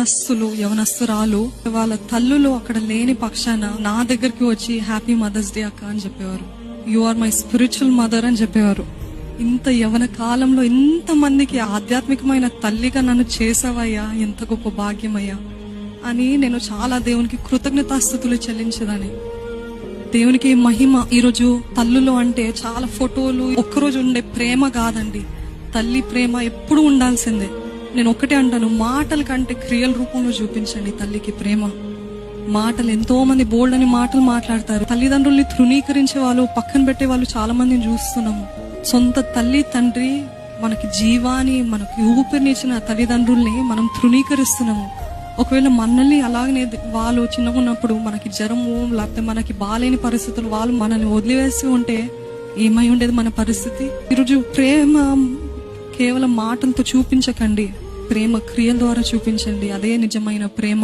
యవనస్తురాలు వాళ్ళ తల్లులు అక్కడ లేని పక్షాన నా దగ్గరికి వచ్చి హ్యాపీ మదర్స్ డే అక్క అని చెప్పేవారు. You are my spiritual mother అని చెప్పేవారు. ఇంత యవన కాలంలో ఇంత మందికి ఆధ్యాత్మికమైన తల్లిగా నన్ను చేసావయ్యా, ఎంత గొప్ప భాగ్యమయ్యా అని నేను చాలా దేవునికి కృతజ్ఞతాస్థుతులు చెల్లించేదాన్ని. దేవునికి మహిమ. ఈరోజు తల్లులు అంటే చాలా ఫోటోలు, ఒక్కరోజు ఉండే ప్రేమ కాదండి. తల్లి ప్రేమ ఎప్పుడు ఉండాల్సిందే. నేను ఒక్కటే అంటాను, మాటల కంటే క్రియల రూపంలో చూపించండి తల్లికి ప్రేమ. మాటలు ఎంతో మంది బోల్డ్ అని మాటలు మాట్లాడతారు. తల్లిదండ్రుల్ని తృణీకరించే వాళ్ళు, పక్కన పెట్టే వాళ్ళు చాలా మందిని చూస్తున్నాము. సొంత తల్లి తండ్రి మనకి జీవాన్ని, మనకి ఊపిరినిచ్చిన తల్లిదండ్రుల్ని మనం తృణీకరిస్తున్నాము. ఒకవేళ మనల్ని అలాగనే వాళ్ళు చిన్నగా ఉన్నప్పుడు మనకి జ్వరము లేకపోతే మనకి బాలేని పరిస్థితులు వాళ్ళు మనల్ని వదిలివేసి ఉంటే ఏమై ఉండేది మన పరిస్థితి? ఈరోజు ప్రేమ కేవలం మాటలతో చూపించకండి, ప్రేమ క్రియల ద్వారా చూపించండి. అదే నిజమైన ప్రేమ.